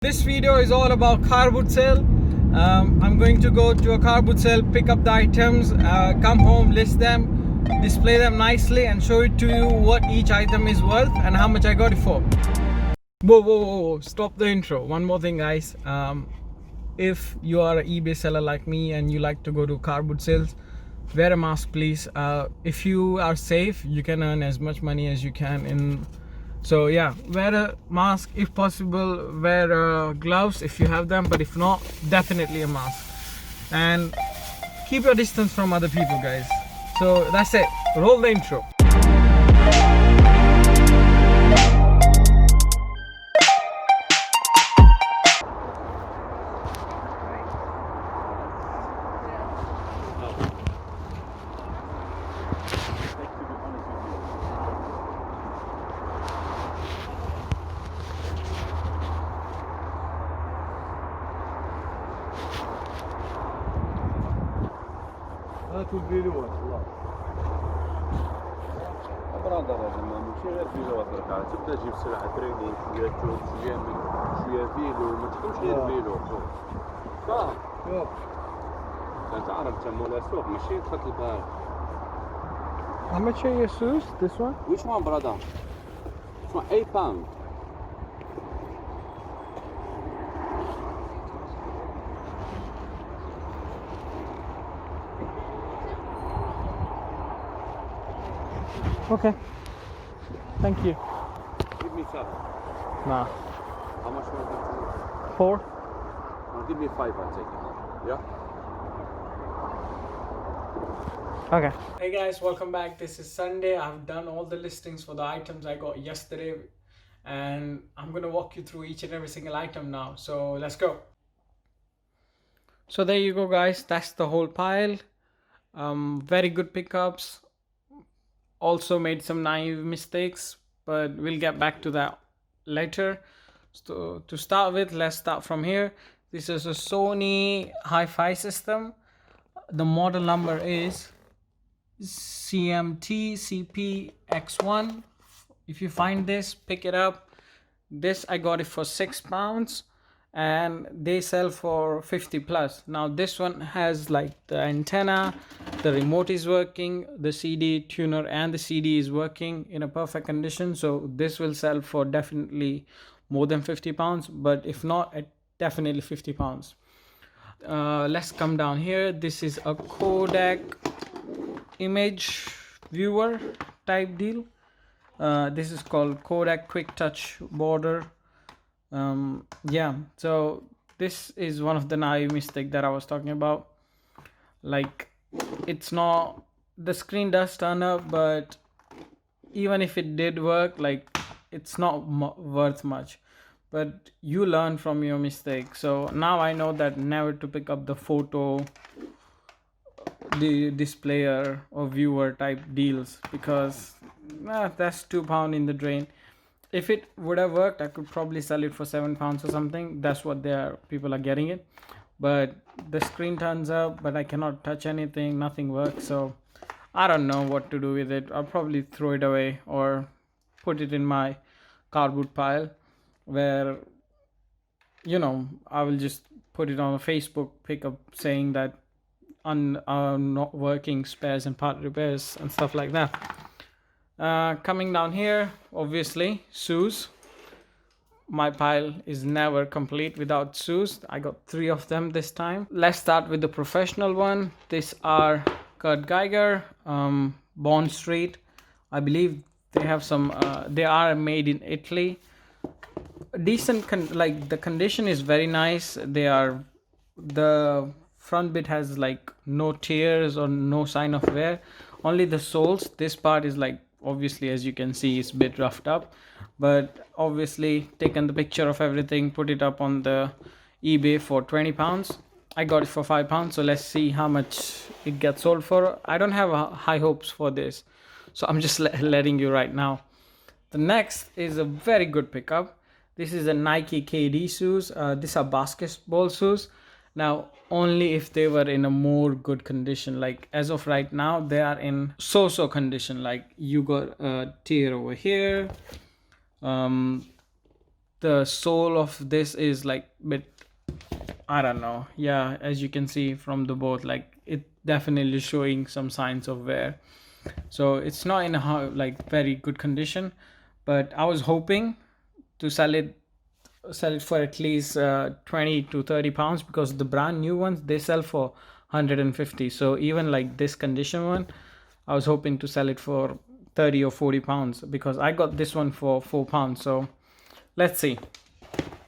This video is all about car boot sale. I'm going to go to a car boot sale, pick up the items, come home, list them, display them nicely, and show it to you what each item is worth and how much I got it for. Whoa, stop the intro. One more thing, guys. If you are an eBay seller like me and you like to go to car boot sales, wear a mask, please. If you are safe, you can earn as much money as you can. So yeah, wear a mask if possible, wear gloves if you have them, but if not, definitely a mask. And keep your distance from other people, guys. So that's it. Roll the intro. هاتوا الفيلوات خلاص. برادة لازم ماشي غير فيلوات برك تبدا تجيب سلعة تريني شوية توب شوية من شوية فيلو ما تكونش غير فيلو فاهم؟ أنت عارف تسموها السوق ماشي تحط البال. How much are your shoes? This one? Which one brother? This one £8. Okay. Thank you. Give me 7. Nah. How much more? 4. No, give me 5. I'll take it. Yeah. Okay. Hey guys, welcome back. This is Sunday. I've done all the listings for the items I got yesterday, and I'm gonna walk you through each and every single item now. So let's go. So there you go, guys. That's the whole pile. Very good pickups. Also made some naive mistakes, but we'll get back to that later. So to start with, let's start from here. This is a Sony hi-fi system. The model number is CMT CPX1. If you find this, pick it up. This I got it for £6 and they sell for 50 plus. Now this one has like the antenna, the remote is working, the CD tuner and the CD is working in a perfect condition. So this will sell for definitely more than £50, but if not, definitely £50. Let's come down here. This is a Kodak image viewer type deal. This is called Kodak Quick Touch Border. Yeah, so this is one of the naive mistake that I was talking about. Like, it's not, the screen does turn up, but even if it did work, like, it's not worth much. But you learn from your mistake. So now I know that never to pick up the photo, the displayer or viewer type deals, because that's £2 in the drain. If it would have worked, I could probably sell it for £7 or something. That's what people are getting it. But the screen turns up, but I cannot touch anything, nothing works. So I don't know what to do with it. I'll probably throw it away or put it in my cardboard pile, where I will just put it on a Facebook pickup saying that not working spares and part repairs and stuff like that. Coming down here, obviously shoes. My pile is never complete without shoes. I got 3 of them this time. Let's start with the professional one. These are Kurt Geiger, Bond Street. I believe they have some, they are made in Italy. Decent, like the condition is very nice. The front bit has like no tears or no sign of wear. Only the soles, this part is like, obviously, as you can see, it's a bit roughed up, but obviously taken the picture of everything, put it up on the eBay for £20. I got it for £5, so let's see how much it gets sold for. I don't have high hopes for this, so I'm just letting you right now. The next is a very good pickup. This is a Nike KD shoes. These are basketball shoes. Now, only if they were in a more good condition. Like as of right now, they are in so-so condition. Like you got a tear over here, the sole of this is like bit, I don't know. Yeah, as you can see from the both, like it definitely showing some signs of wear. So it's not in a like very good condition, but I was hoping to sell it for at least 20 to 30 pounds, because the brand new ones they sell for 150. So even like this condition one, I was hoping to sell it for 30 or 40 pounds, because I got this one for £4. So let's see.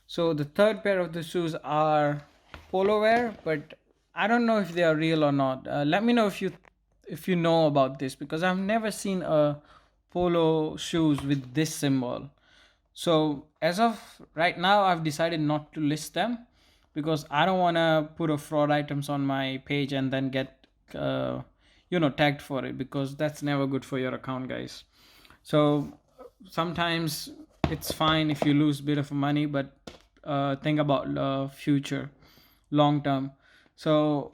So the third pair of the shoes are polo wear, but I don't know if they are real or not. Let me know if you know about this, because I've never seen a polo shoes with this symbol. So as of right now, I've decided not to list them, because I don't want to put a fraud items on my page and then get tagged for it, because that's never good for your account, guys. So sometimes it's fine if you lose a bit of money, but think about future, long term. So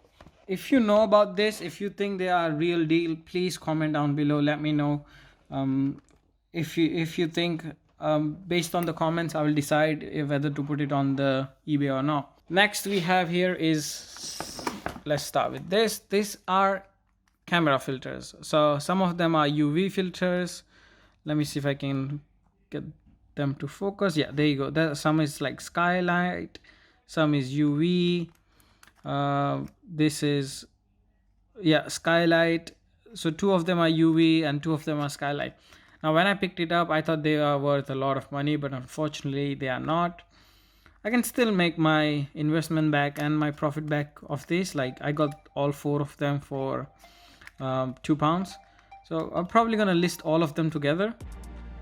if you know about this, if you think they are real deal, please comment down below, let me know. If you think, based on the comments, I will decide whether to put it on the eBay or not. Next we have here is, let's start with this. These are camera filters. So some of them are UV filters. Let me see if I can get them to focus. Yeah, there you go. There, some is like skylight, some is UV. This is, yeah, skylight. So two of them are UV and two of them are skylight. Now when I picked it up, I thought they are worth a lot of money, but unfortunately they are not. I can still make my investment back and my profit back of this. Like I got all four of them for £2. So I'm probably gonna list all of them together.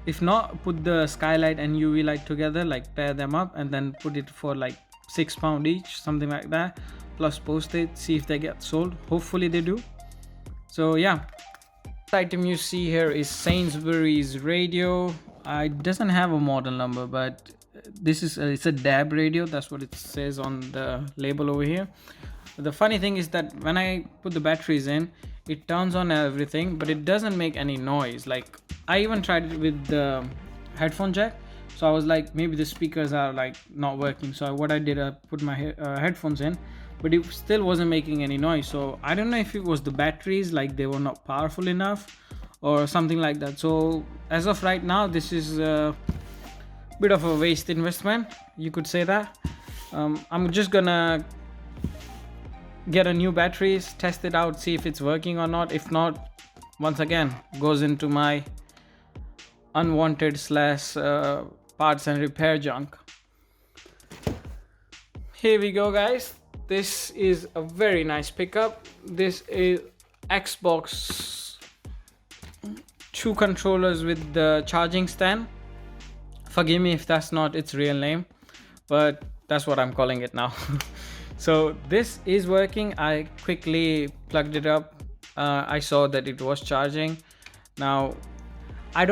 If not, put the skylight and UV light together, like pair them up and then put it for like £6 each, something like that, plus postage. See if they get sold. Hopefully they do. So yeah, the item you see here is Sainsbury's radio. It doesn't have a model number, but this is it's a DAB radio. That's what it says on the label over here. The funny thing is that when I put the batteries in, it turns on everything, but it doesn't make any noise. Like I even tried it with the headphone jack. So I was like, maybe the speakers are like not working. So what I did, I put my headphones in, but it still wasn't making any noise. So I don't know if it was the batteries, like they were not powerful enough or something like that. So as of right now, this is a bit of a waste investment, you could say that. I'm just gonna get a new batteries, test it out, see if it's working or not. If not, once again goes into my unwanted / parts and repair junk. Here we go, guys. This is a very nice pickup. This is Xbox 2 controllers with the charging stand. Forgive me if that's not its real name, but that's what I'm calling it now. So this is working. I quickly plugged it up. I saw that it was charging. Now I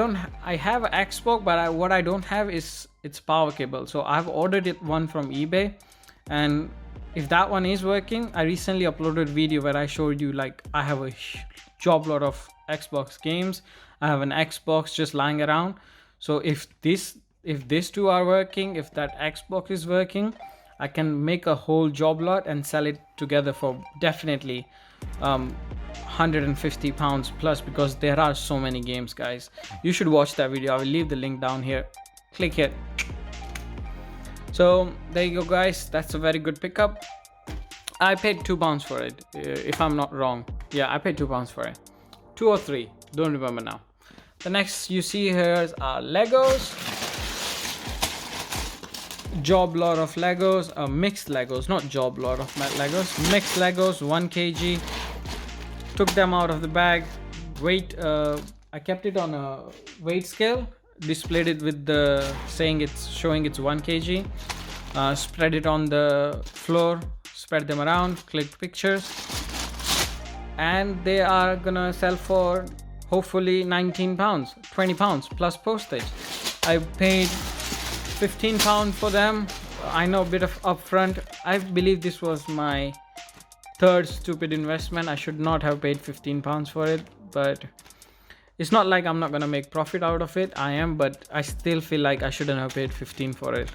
have an Xbox, but what I don't have is its power cable. So I've ordered one from eBay, and if that one is working, I recently uploaded a video where I showed you like I have a job lot of Xbox games. I have an Xbox just lying around. So if these two are working, if that Xbox is working, I can make a whole job lot and sell it together for definitely £150 plus, because there are so many games, guys. You should watch that video. I will leave the link down here. Click it. So there you go, guys. That's a very good pickup. I paid £2 for it, if I'm not wrong. Yeah, I paid £2 for it. 2 or 3, don't remember now. The next you see here are Legos. Job lot of Legos, mixed Legos, not job lot of Legos, mixed Legos, 1 kg. Took them out of the bag. Weight, I kept it on a weight scale, displayed it with the showing it's 1 kg. Spread it on the floor, spread them around, click pictures, and they are gonna sell for hopefully £19, £20 plus postage. I paid £15 for them. I know a bit of upfront. I believe this was my third stupid investment. I should not have paid £15 for it, but It's not like I'm not gonna make profit out of it. I am, but I still feel like I shouldn't have paid 15 for it.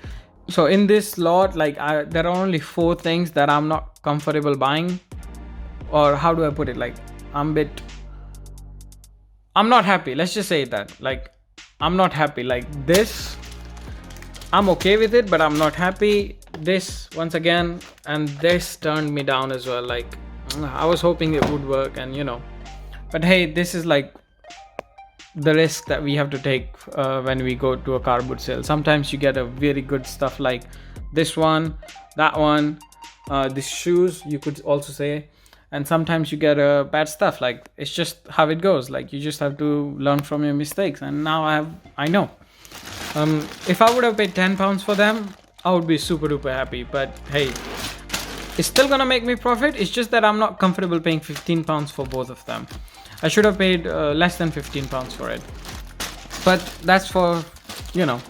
So in this lot, like there are only 4 things that I'm not comfortable buying, or how do I put it? Like I'm not happy. Let's just say that. Like I'm not happy. Like this, I'm okay with it, but I'm not happy. This once again, and this turned me down as well. Like I was hoping it would work, and but hey, this is like the risk that we have to take when we go to a car boot sale. Sometimes you get a very good stuff like this one, that one, these shoes, you could also say, and sometimes you get bad stuff. Like it's just how it goes. Like you just have to learn from your mistakes, and now I know. If I would have paid £10 for them, I would be super duper happy, but hey, it's still gonna make me profit. It's just that I'm not comfortable paying £15 for both of them. I should have paid less than £15 for it, but that's for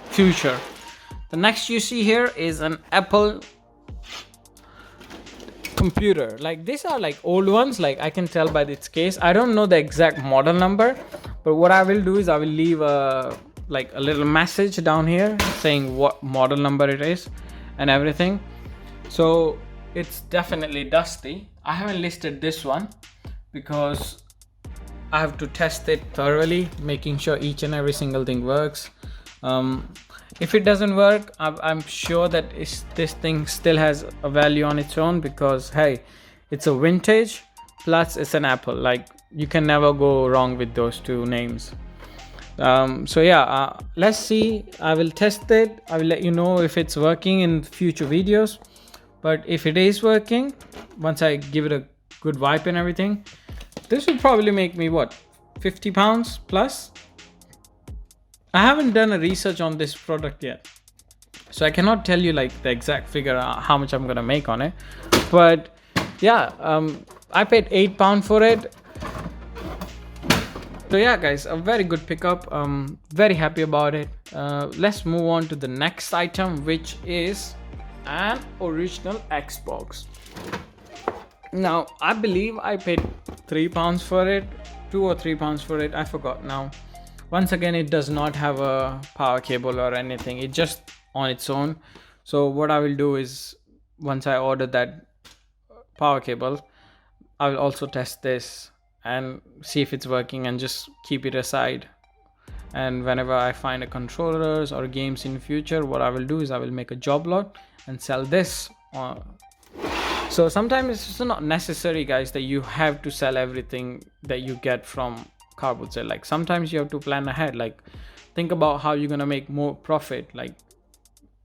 future. The next you see here is an Apple computer. Like these are like old ones, like I can tell by its case. I don't know the exact model number, but what I will do is I will leave a little message down here saying what model number it is and everything. So it's definitely dusty. I haven't listed this one because I have to test it thoroughly, making sure each and every single thing works. If it doesn't work, I'm sure that this thing still has a value on its own, because hey, it's a vintage plus it's an Apple. Like you can never go wrong with those two names. So yeah, let's see. I will test it. I will let you know if it's working in future videos. But if it is working, once I give it a good wipe and everything, this will probably make me what, £50 plus. I haven't done a research on this product yet, so I cannot tell you like the exact figure how much I'm gonna make on it. But yeah, I paid £8 for it. So yeah guys, a very good pickup. Very happy about it. Let's move on to the next item, which is an original Xbox. Now I believe I paid £3 for it, £2 or £3 for it, I forgot now. Once again, it does not have a power cable or anything, it's just on its own. So what I will do is, once I order that power cable, I will also test this and see if it's working, and just keep it aside. And whenever I find a controllers or games in the future, what I will do is I will make a job lot and sell this. So sometimes it's not necessary, guys, that you have to sell everything that you get from car boot sale. Like sometimes you have to plan ahead. Like think about how you're gonna make more profit. Like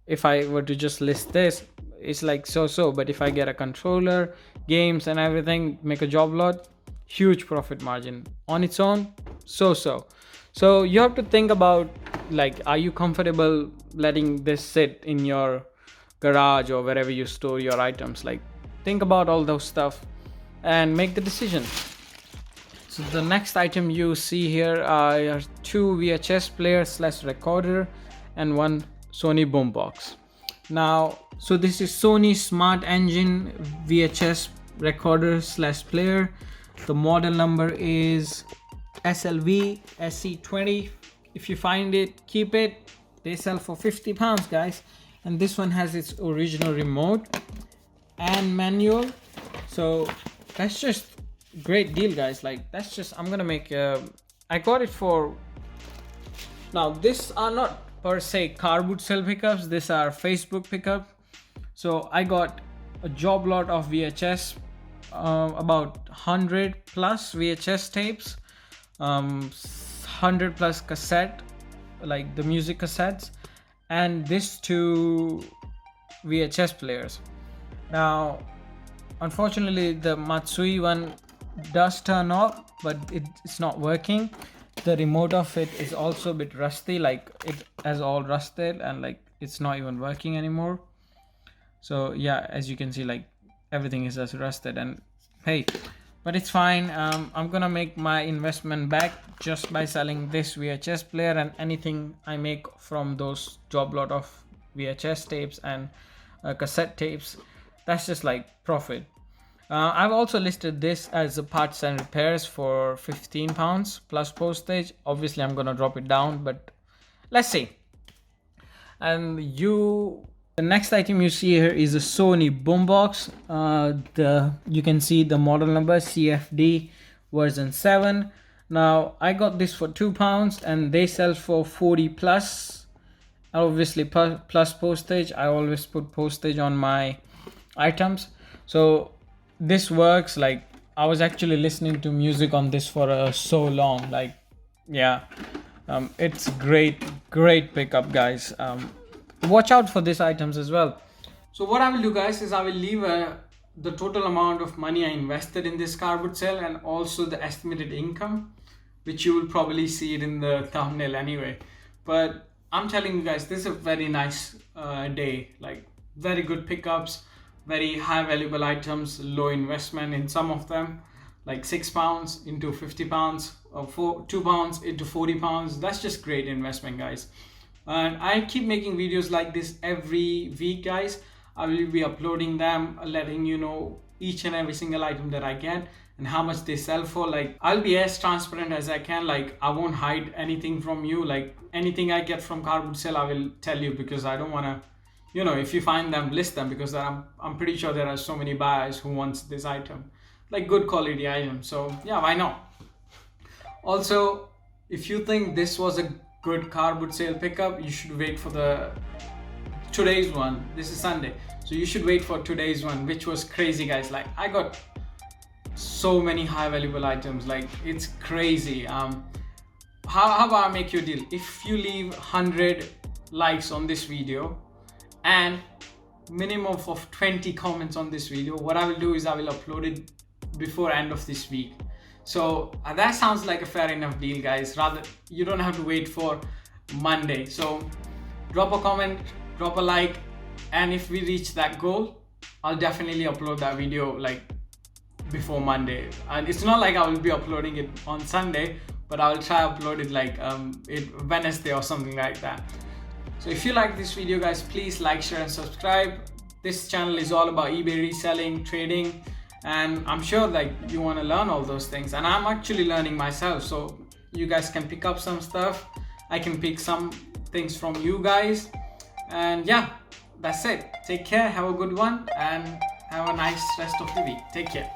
if I were to just list this, it's like so, but if I get a controller, games and everything, make a job lot, huge profit margin. On its own, so you have to think about, like, are you comfortable letting this sit in your garage or wherever you store your items? Like think about all those stuff and make the decision. So the next item you see here are 2 VHS players / recorder and 1 Sony boombox. Now, so this is Sony Smart Engine VHS recorder / player. The model number is SLV SC20. If you find it, keep it. They sell for £50, guys. And this one has its original remote and manual. So that's just great deal, guys. Like that's just, I'm gonna make I got it for, now these are not per se car boot sale pickups, these are Facebook pickup. So I got a job lot of VHS, about 100 plus VHS tapes, 100 plus cassette, like the music cassettes, and these 2 VHS players. Now unfortunately the Matsui one does turn off, but it's not working. The remote of it is also a bit rusty, like it has all rusted and like it's not even working anymore. So yeah, as you can see, like everything is just rusted, and hey, but it's fine. I'm gonna make my investment back just by selling this VHS player, and anything I make from those job lot of VHS tapes and cassette tapes, that's just like profit. I've also listed this as a parts and repairs for £15 plus postage. Obviously I'm gonna drop it down, but let's see. And the next item you see here is a Sony boombox. You can see the model number CFD version 7. Now I got this for £2 and they sell for 40 plus. Obviously plus postage. I always put postage on my items. So this works. Like, I was actually listening to music on this for so long. Like, yeah, it's great pickup, guys. Watch out for these items as well. So what I will do, guys, is I will leave the total amount of money I invested in this cardboard sale and also the estimated income, which you will probably see it in the thumbnail anyway. But I'm telling you guys, this is a very nice day. Like, very good pickups, very high valuable items, low investment in some of them, like £6 into £50 or £2 into £40. That's just great investment, guys. And I keep making videos like this every week, guys. I will be uploading them, letting you know each and every single item that I get and how much they sell for. Like, I'll be as transparent as I can. Like, I won't hide anything from you. Like, anything I get from cardboard sale, I will tell you, because I don't want to, you know, if you find them, list them, because I'm pretty sure there are so many buyers who wants this item, like good quality item. So yeah, why not? Also, if you think this was a good cardboard sale pickup, you should wait for today's one. This is Sunday, so you should wait for today's one, which was crazy, guys. Like, I got so many high valuable items. Like, it's crazy. How about I make you a deal? If you leave 100 likes on this video and minimum of 20 comments on this video, what I will do is I will upload it before end of this week. So that sounds like a fair enough deal, guys. Rather, you don't have to wait for Monday. So drop a comment, drop a like, and if we reach that goal, I'll definitely upload that video like before Monday. And it's not like I will be uploading it on Sunday, but I will try to upload it like Wednesday or something like that. So if you like this video, guys, please like, share and subscribe. This channel is all about eBay reselling, trading, and I'm sure like you want to learn all those things, and I'm actually learning myself. So you guys can pick up some stuff, I can pick some things from you guys, and yeah, that's it. Take care, have a good one, and have a nice rest of the week. Take care.